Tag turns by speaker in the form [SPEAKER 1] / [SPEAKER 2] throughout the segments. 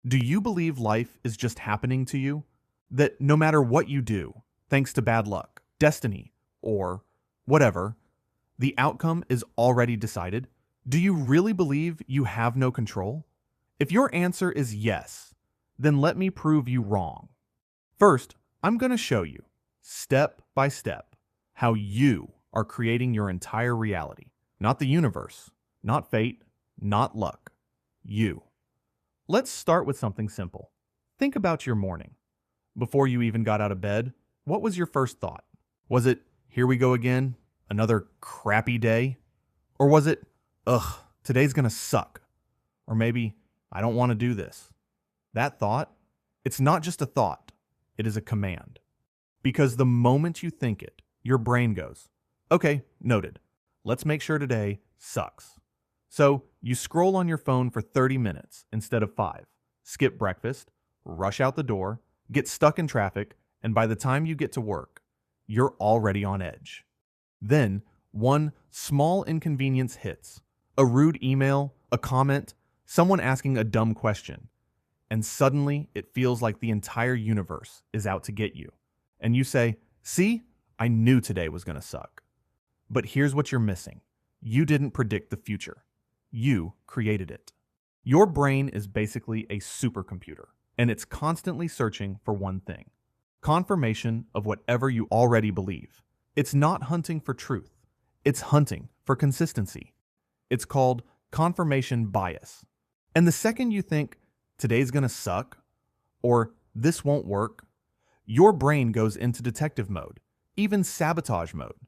[SPEAKER 1] Do you believe life is just happening to you? That no matter what you do, thanks to bad luck, destiny, or whatever, the outcome is already decided? Do you really believe you have no control? If your answer is yes, then let me prove you wrong. First, I'm going to show you, step by step, how you are creating your entire reality. Not the universe, not fate, not luck. You. Let's start with something simple. Think about your morning. Before you even got out of bed, what was your first thought? Was it, here we go again, another crappy day? Or was it, ugh, today's gonna suck? Or maybe, I don't want to do this. That thought, it's not just a thought, it is a command. Because the moment you think it, your brain goes, okay, noted. Let's make sure today sucks. So you scroll on your phone for 30 minutes instead of 5, skip breakfast, rush out the door, get stuck in traffic, and by the time you get to work, you're already on edge. Then, one small inconvenience hits. A rude email, a comment, someone asking a dumb question. And suddenly, it feels like the entire universe is out to get you. And you say, see, I knew today was going to suck. But here's what you're missing. You didn't predict the future. You created it. Your brain is basically a supercomputer, and it's constantly searching for one thing: confirmation of whatever you already believe. It's not hunting for truth. It's hunting for consistency. It's called confirmation bias. And the second you think, today's gonna suck, or this won't work, your brain goes into detective mode, even sabotage mode,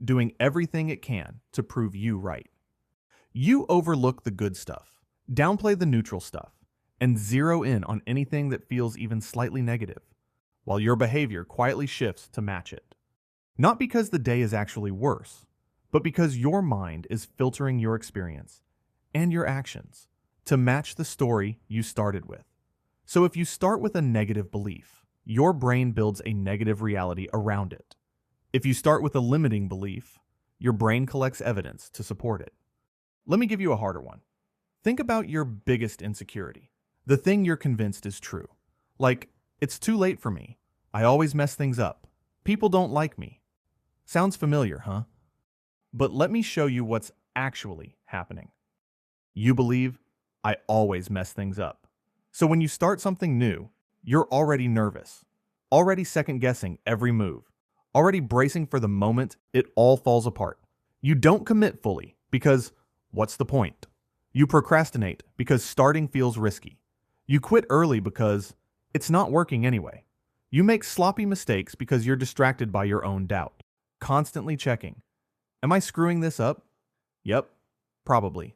[SPEAKER 1] doing everything it can to prove you right. You overlook the good stuff, downplay the neutral stuff, and zero in on anything that feels even slightly negative, while your behavior quietly shifts to match it. Not because the day is actually worse, but because your mind is filtering your experience and your actions to match the story you started with. So if you start with a negative belief, your brain builds a negative reality around it. If you start with a limiting belief, your brain collects evidence to support it. Let me give you a harder one. Think about your biggest insecurity, the thing you're convinced is true. Like, it's too late for me. I always mess things up. People don't like me. Sounds familiar, huh? But let me show you what's actually happening. You believe, I always mess things up. So when you start something new, you're already nervous, already second-guessing every move, already bracing for the moment it all falls apart. You don't commit fully because what's the point? You procrastinate because starting feels risky. You quit early because it's not working anyway. You make sloppy mistakes because you're distracted by your own doubt, constantly checking. Am I screwing this up? Yep, probably.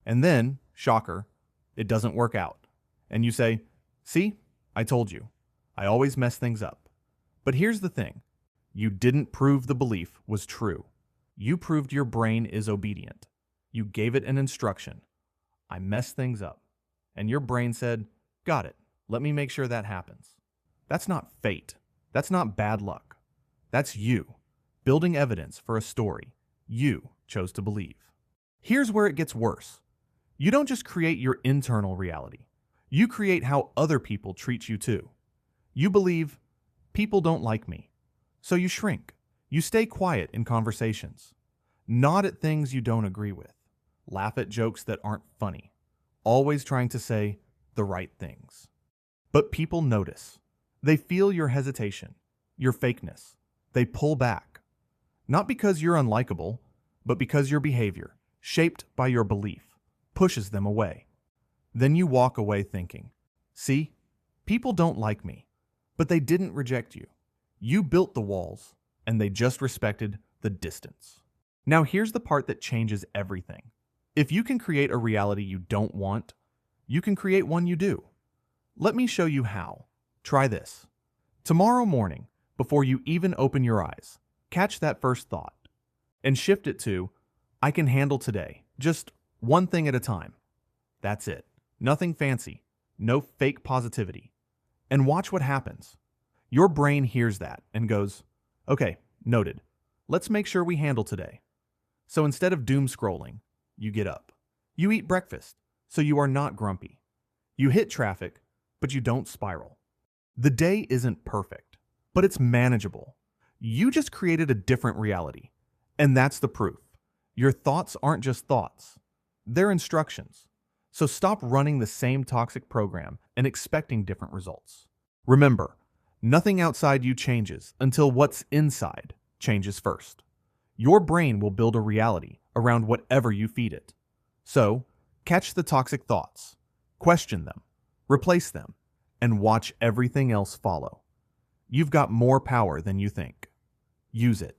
[SPEAKER 1] And then, shocker, it doesn't work out. And you say, see, I told you. I always mess things up. But here's the thing. You didn't prove the belief was true. You proved your brain is obedient. You gave it an instruction. I mess things up. And your brain said, got it. Let me make sure that happens. That's not fate. That's not bad luck. That's you, building evidence for a story you chose to believe. Here's where it gets worse. You don't just create your internal reality. You create how other people treat you too. You believe, people don't like me. So you shrink. You stay quiet in conversations. Nod at things you don't agree with. Laugh at jokes that aren't funny. Always trying to say the right things. But people notice. They feel your hesitation, your fakeness. They pull back. Not because you're unlikable, but because your behavior, shaped by your belief, pushes them away. Then you walk away thinking, see, people don't like me, but they didn't reject you. You built the walls, and they just respected the distance. Now here's the part that changes everything. If you can create a reality you don't want, you can create one you do. Let me show you how. Try this. Tomorrow morning, before you even open your eyes, catch that first thought and shift it to, I can handle today, just one thing at a time. That's it. Nothing fancy. No fake positivity. And watch what happens. Your brain hears that and goes, okay, noted. Let's make sure we handle today. So instead of doom scrolling, you get up. You eat breakfast, so you are not grumpy. You hit traffic, but you don't spiral. The day isn't perfect, but it's manageable. You just created a different reality. And that's the proof. Your thoughts aren't just thoughts, they're instructions. So stop running the same toxic program and expecting different results. Remember, nothing outside you changes until what's inside changes first. Your brain will build a reality around whatever you feed it. So, catch the toxic thoughts, question them, replace them, and watch everything else follow. You've got more power than you think. Use it.